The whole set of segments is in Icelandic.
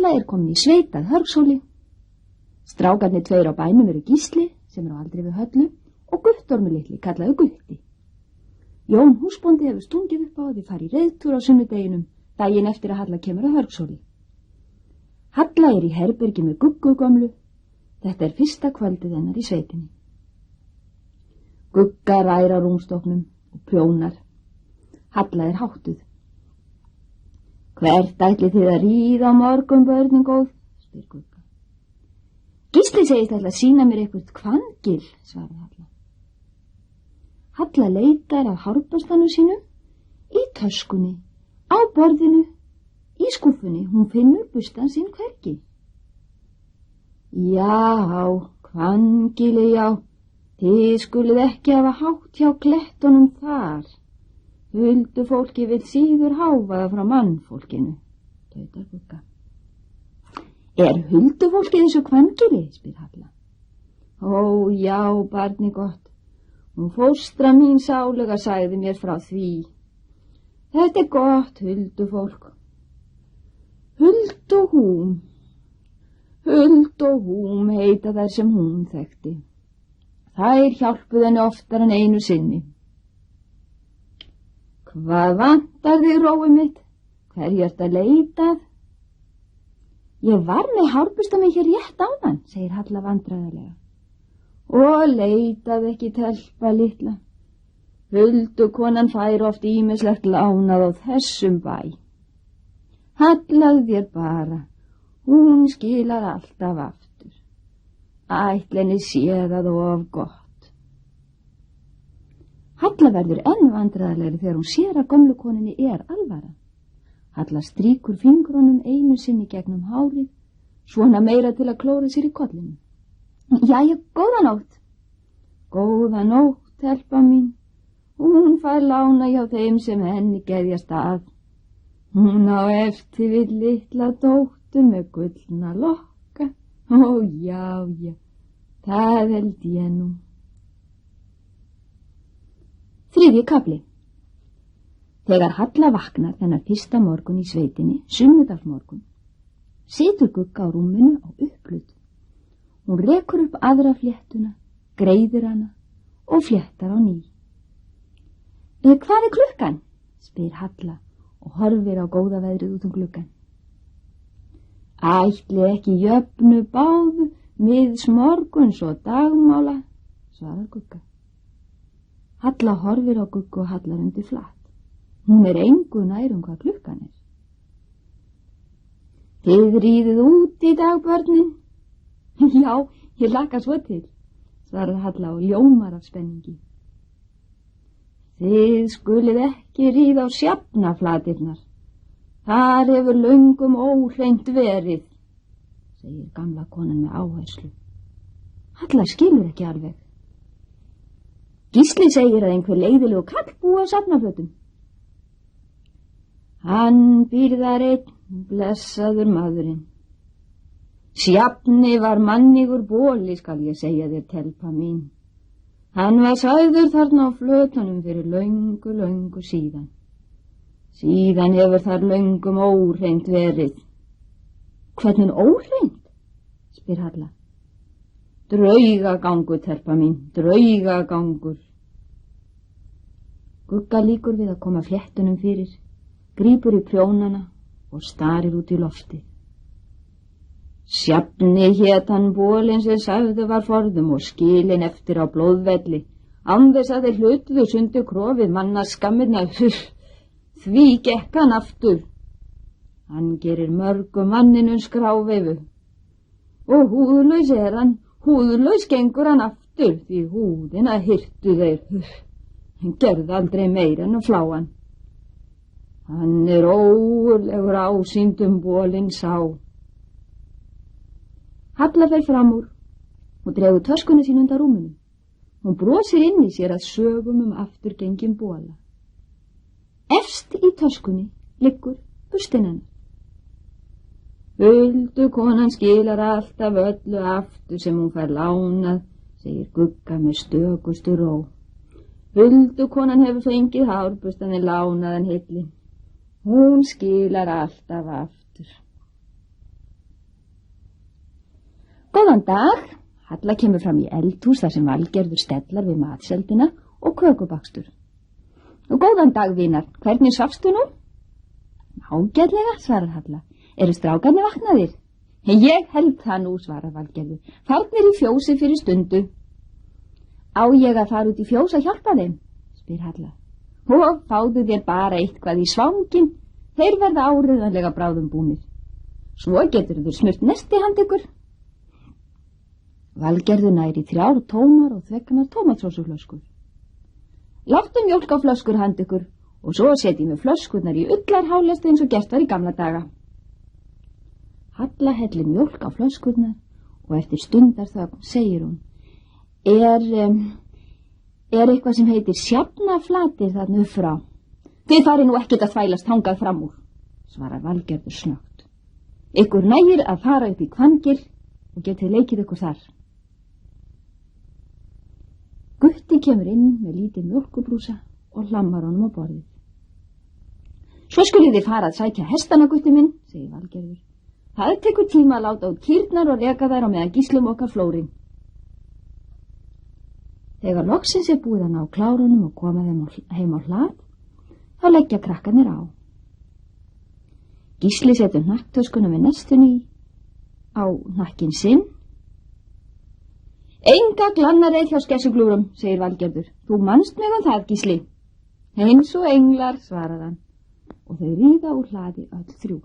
Halla komin í sveit að Hörgshóli. Strákarnir 2 á bænum eru Gísli, sem aldrei við Höllu, og Guttormur litli, kallaður Gutti. Jón húsbóndi hefur stungið upp á að þið fari í reiðtúr á sunnudeginum, daginn eftir að Halla kemur að Hörgshóli. Halla í herbergi með Guggu gömlu. Þetta fyrsta kvöldið hennar í sveitinni. Gugga rær á rúmstoknum og prjónar. Halla háttuð. Hvert ætlið þið að ríða á morgun, börnin góð? Spyr Gugga. Gísli segist ætla að sýna mér eitthvað kvangil, svaraði Halla. Halla leitar af hárbustanum sínum, í töskunni, á borðinu, í skúffunni. Hún finnur bustan sinn hvergi. Já, kvangili, já, þið skulið ekki hafa hátt hjá klettunum þar. Huldufólki vill síður háfaða frá mannfólkinu, tautar Gugga. Huldufólki þessu kvangili, spyr Halla. Ó, já, barni gott. Hún fóstra mín sálega sagði mér frá því. Þetta gott, huldufólk. Huld og húm heita þær sem hún þekkti. Þær hjálpuð henni oftar en einu sinni. Hvað vantar þig, rói mitt? Hverju ert að leitað? Ég var með hárbusta mig hér rétt áðan, segir Halla vandræðarlega. Og leitað ekki, telpa litla. Huldukonan fær oft ýmislegt lánað á þessum bæ. Hallað þér bara, hún skilar alltaf aftur. Ætlenni sé það of gott. Halla verður enn vandræðarlegri þegar hún sér að gömlu koninni alvara. Halla strýkur fingrunum einu sinni gegnum hárið, svona meira til að klóra sér í kollinu. Jæja, góða nótt. Góða nótt, telpa mín. Hún fær lána hjá þeim sem henni geðjast að. Hún á eftir við litla dóttur með gullna lokka. Ó, já, það held ég nú. 3. kafli. Þegar Halla vaknar þennan fyrsta morgun í sveitinni, sunnudagsmorgun, situr Gugga á rúminu á upplut. Hún rekur upp aðra fléttuna, greiðir hana og fléttar á ný. Hvað klukkan? Spyr Halla og horfir á góða veðrið út gluggann. Ætli ekki jöfnu báðu miðs morguns og dagmála, svarar Gugga. Halla horfir á Guggu og hallar undir flatt. Hún engu nær hvað klukkan Þið ríðið út í dag, börnin? Já, ég hlakka svo til, svarar Halla og ljómar af spenningi. Þið skulið ekki ríða á sjafnaflatirnar. Þar hefur löngum óhreint verið, segir gamla konan með áherslu. Halla skilur ekki alveg. Gísli segir að einhver leiðilegu kall búi á sjafnaflötum. Hann býr þar einn, blessaður maðurinn. Sjafni var mannigur bóli, skal ég segja þér, telpa mín. Hann var sagður þarna á flötunum fyrir löngu síðan. Síðan hefur þar löngum óhreint verið. Hvernig óhreint? Spyr Halla. Draugagangur, telpa mín, draugagangur. Gugga líkur við að koma fléttunum fyrir, grípur í prjónana og starir út í lofti. Sjafni hét hann bólinn sem sagðu var forðum og skilin eftir á blóðvelli, án þess að þeir hlutluðu sundu krofið manna skammirna. Því gekk hann aftur. Hann gerir mörgum manninum skrávefu. Og húðlaus hann, húðlaus gengur hann aftur, því húðina hirtu þeir. Hann gerði aldrei meira en að flá hann. Hann ógurlegur ásýndum bólinn sá. Halla fer fram úr og dregur töskunni sín undan rúminu. Hún brosir inn í sér að sögum afturgengin bóla. Efst í töskunni liggur bustin hennar. Huldukonan skilar alltaf öllu aftur sem hún fær lánað, segir Gugga með stökustu ró. Huldukonan hefur fengið hárbustanir lánaðan hilli. Hún skilar alltaf aftur. Góðan dag. Halla kemur fram í eldhús þar sem Valgerður stellar við matseldina og kökubakstur. Og góðan dag, vinar. Hvernig svafstu nú? Ágætlega, svarar Halla. Eru strákarnir vaknaðir? Ég held það nú, svarar Valgerður. Farnir í fjósi fyrir stundu. Á ég að fara út í fjós að hjálpa þeim? Spyr Halla. Og fáðu þér bara eitthvað í svangin. Þeir verða áreiðanlega bráðum búnir. Svo getur þér smurt nesti handa ykkur. Valgerður næri 3 tómar og þvegnar tómatsósuflöskur. Láttu mjólk á flöskur handa ykkur og svo setjum við flöskurnar í ullarhálesti eins og gert var í gamla daga. Halla hellir mjólk á flöskurnar og eftir stundarþögn segir hún: Er eitthvað sem heitir sjafnaflatir þarna upp frá? Þið farið nú ekkert að þvælast hangað fram úr, svarar Valgerður snöggt. Ykkur nægir að fara upp í Hvangil og getið leikið ykkur þar. Gutti kemur inn með lítið mjólkubrúsa og hlammar honum á borðið. Svo skulið þið fara að sækja hestana, Gutti minn, segir Valgerður. Það tekur tíma að láta út kýrnar og reka þær á meðan gíslum okkar flórin. Þegar loksins er búið að ná klárunum og koma þeim heim á hlað, þá leggja krakkarnir á. Gísli setur hnakktöskuna við nestunni á hnakkin sinn. Enga glannareið hjá skessuglúrum, segir Valgerður. Þú manst mig það, Gísli. Eins og englar, svarar hann. Og þau ríða úr hlaði öll 3.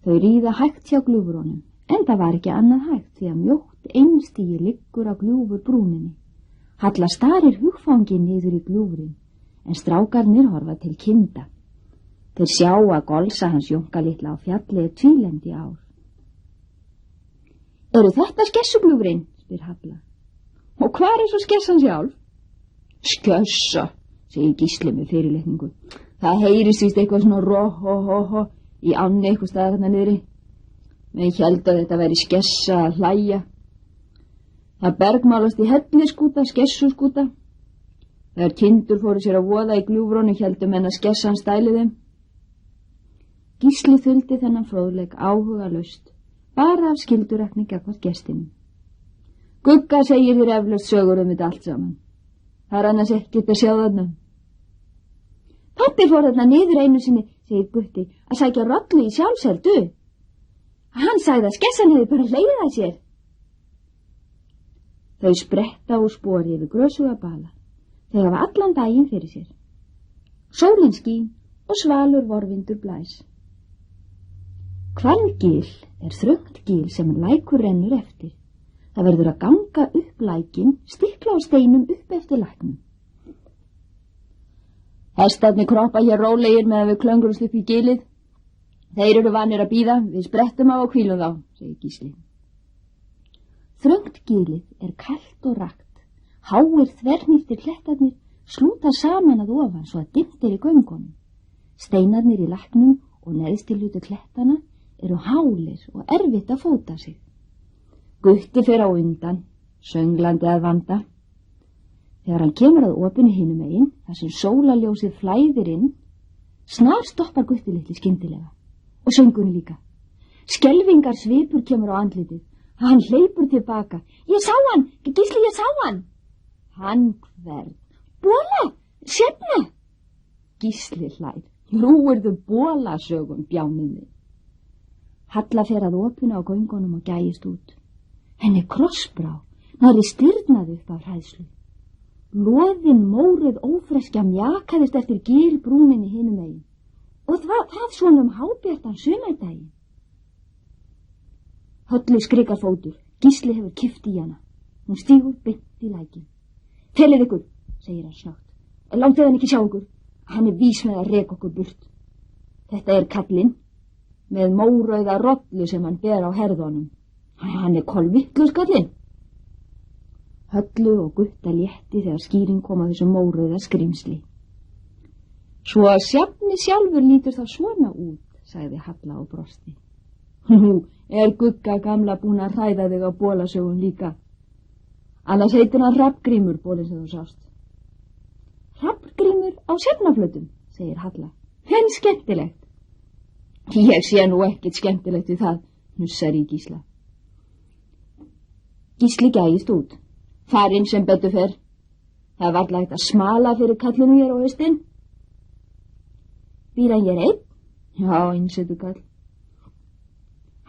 Þau ríða hægt hjá gljúfurunum, en það var ekki annað hægt því að mjótt einstígi liggur á gljúfurbrúninni. Halla starir hugfangin niður í gljúfurinn, en strákarnir horfa til kinda. Þeir sjá að golsa hans Jónka litla á fjalli er tvílendi ár. Eru þetta skessugljúfurinn? Spyr Halla. Og hvar er svo skessan sjálf? Skessa, segir Gísli með fyrirlitningu. Það heyrist víst eitthvað svona ro-ho-ho-ho í ánni eitthvað staðar þarna niðri. Men ég held að þetta væri skessa að hlæja. Það bergmálast í helliskúta, skessuskúta. Þegar kindur fóru sér að voða í gljúfrónu héldum en að skessan stæli þeim. Gísli þuldi þennan fróðleik áhugalaust, bara af skildurækni gagnvart gestinum. Gugga segir þér eflaust sögur þetta allt saman. Það annars ekkert að sjá þarna. Pabbi fór þarna niður einu sinni, segir Gutti, að sækja rollu í sjálfseldu. Hann sagði að skessan hefði bara hlegið að sér. Þau spretta úr spori yfir grösuga bala. Þau hafa allan daginn fyrir sér. Sólin skín og svalur vorvindur blæs. Hvangil er þröngt gil sem lækur rennur eftir. Það verður að ganga upp lækin, stikla á steinum upp eftir læknum. Hestarnir kroppa hér rólegir meðan við klöngurumst upp í gilið. Þeir eru vanir að bíða, við sprettum á og hvílum þá, segir Gísli. Þröngt gilið er kalt og rakt. Háir þvernýftir klettarnir slúta saman að ofan svo að dimmt er í göngunum. Steinarnir í læknum og neðst í hlutu klettana eru hálir og erfitt að fóta sig. Gutti fer á undan, sönglandi að vanda. Þegar hann kemur að opinu hinum megin, þar sem sólarljósið flæðir inn, snar stoppar Gutti litli skyndilega. Og söngurinn líka. Skelfingar svipur kemur á andlitið. Hann hleypur tilbaka. Ég sá hann! Gísli, ég sá hann! Hann hvern? Bola! Sjefna! Gísli hlær. Nú erðu bolasögum, bjániði. Halla fer að opina á göngunum og gægist út. Henni krossbrá, næri stirnaði upp af hræðslu. Loðin mórið ófreskja mjakaðist eftir gilbrúninni hinum megin. Og það svona hábjartan sumardaginn. Höllu skrikar fótur. Gísli hefur kippt í hana. Hún stígur beint í lækin. Felið ykkur, segir hann snögt. Látið hann ekki sjá ykkur. Hann er vís með að reka okkur burt. Þetta er kallinn með mórauða rollu sem hann ber á herðunum. Hann er kolvittlus kallinn. Höllu og Gutta létti þegar skýring kom að þessu mórauða skrímsli. Svo að Sjafni sjálfur lítur það svona út, sagði Halla og brosti. Nú er Gugga gamla búin að hræða þig á bolasögun líka. Annars heitir hann Hrafngrímur, bolinn sem þú sást. Hrafngrímur á Sjafnaflötum, segir Halla. En skemmtilegt. Ég sé nú ekkert skemmtilegt við það, hnussar í Gísla. Gísli gægist út. Farinn sem betur fer. Það var lægt að smala fyrir kallinu hér á haustin. Býr hann hér einn? Já, einsetur kall.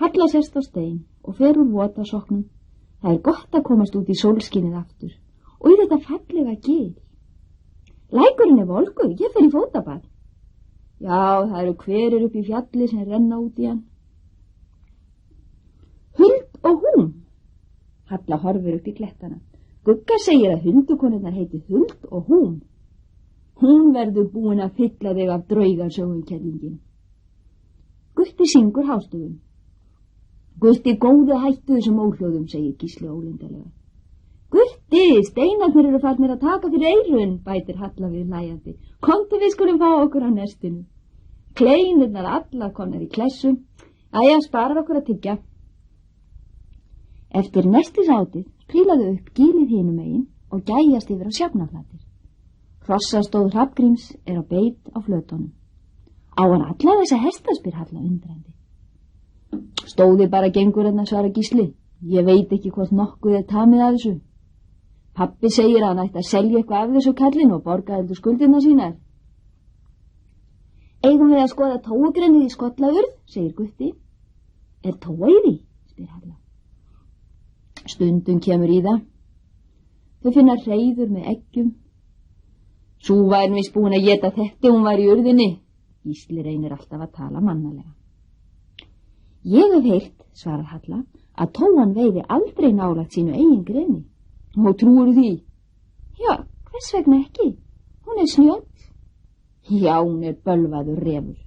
Halla sest á stein og fer úr votasoknum. Það gott að komast út í sólskinið aftur og í þetta fallega gil. Lækurinn volgur, ég fer í fótabað. Já, það eru hverir upp í fjalli sem renna út í hann. Huld og hún. Halla horfir upp í klettana. Gugga segir að huldukonurnar heiti Huld og hún. Hún verður búin að fylla þig af draugasögum, kellingin. Gutti syngur hástöfum. Gutti góði hættu þessum óhljóðum, segir Gísli ólindalega. Gutti, steinarnir eru farnir að taka fyrir eyrun, bætir Halla við hlæjandi. Komdu, við skulum fá okkur á nestinu. Kleinurnar allar komnar í klessum. Æja, sparar okkur að tyggja. Eftir nestisátið prílaðu upp gilið hinum megin og gæjast yfir á Sjafnarflatir. Hrossastóð Hrafngríms á beit á flötunum. Á hann alla þessa hesta, spyr Halla undrandi. Stóði bara gengur hérna, svara Gísli. Ég veit ekki hvort nokkuð tamið af þessu. Pappi segir að hann ætti að selja eitthvað af þessu kallin og borga heldur skuldina sínar. Eigum við að skoða tóugrennið í Skollaurð, segir Gutti. Er tóa í því, spyr Halla. Stundum kemur í það. Þau finna hreiður með eggjum. Sú væri víst búin að éta þetta, hún var í urðinni. Gísli reynir alltaf að tala mannalega. Ég hef heyrt, svarar Halla, að tóan veiði aldrei nálægt sínu eigin greni. Og trúir því? Já, hvers vegna ekki? Hún snjöll. Já, hún bölvaður refur.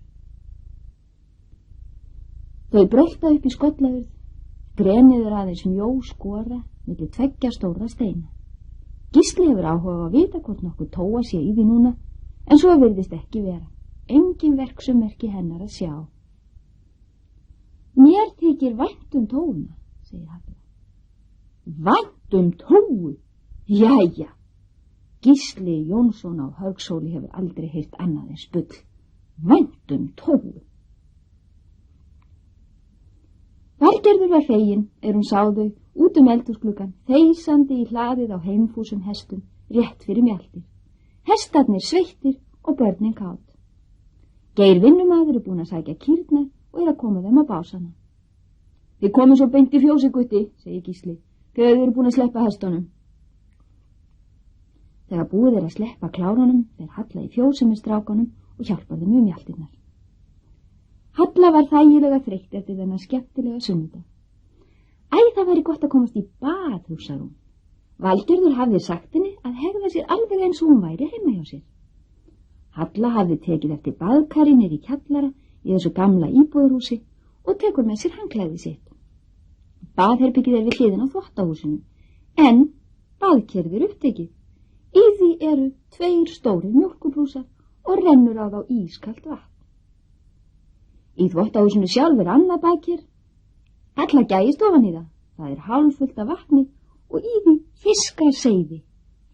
Þau brölta upp í Skollaurð. Grenið aðeins mjó skora milli tveggja stóra steina. Gísli hefur áhuga að vita hvort nokkuð tóa sé í því núna, en svo virðist ekki vera. Engin verksummerki hennar að sjá. Mér þykir vænt tóuna, segir Halla. Vænt tóu? Jæja. Gísli Jónsson á Hörgsóli hefur aldrei heyrt annað en spull. Vænt tóu. Valgerður var fegin hún sá þau út eldhúsgluggann, þeysandi í hlaðið á heimfúsum hestum, rétt fyrir mjaltir. Hestarnir sveittir og börnin kát. Geir vinnumaður búin að sækja kýrnar og að koma þeim á básana. Þið komum svo beint í fjósi, Gutti, segir Gísli, þegar þið búin að sleppa hestunum. Þegar búið að sleppa klárunum, fer Halla í fjósi með strákanum og hjálpar þeim mjaltirnar. Halla var þægilega þreytt eftir þennan skemmtilega sunnudag. Æ, það væri gott að komast í bað, hugsar hún. Valgerður hafði sagt henni að hegða sér alveg eins og hún væri heima hjá sér. Halla hafði tekið eftir baðkari niður í kjallara í þessu gamla íbúðarhúsi og tekur með sér handklæði sitt. Baðherbyggið við hliðin á þvottahúsinu, en baðkerfið upptekið. Í því eru 2 stórir mjólkurbrúsar og rennur á þá ískalt vatn. Í þvottahúsinu sjálf annað baðker. Halla gægist ofan í það. Það hálffullt af vatni og í því fiskarseiði,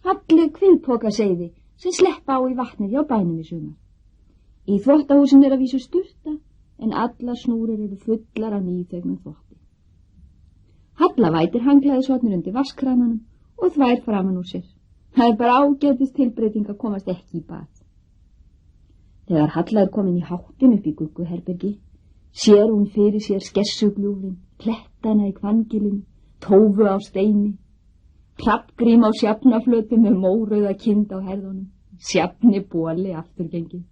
falleg kviðpokaseiði sem sleppa á í vatnið hjá bænum í sumar. Í þvottahúsinu að vísu sturta, en allar snúrur eru fullar af nýþegnum þvotti. Halla vætir handklæðishornir undir vaskrananum og þvær framan úr sér. Það bara ágætis tilbreyting að komast ekki í bað. Þegar Halla komin í háttin upp í Gugguherbergi, sér hún fyrir sér skessugljúfrin, klettana í kvangilinu, tófu á steini, Hrafngrím á Sjafnarflötu með mórauða kind á herðunum, Sjafni bóli afturgengið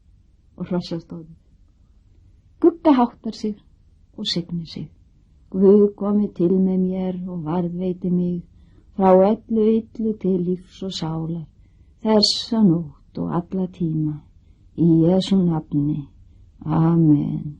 og hrossastóðið. Gugga háttar sig og signir sig. Guð komi til með mér og varðveiti mig frá öllu illu til lífs og sálar, þessa nótt og alla tíma, í Jesú nafni. Amen.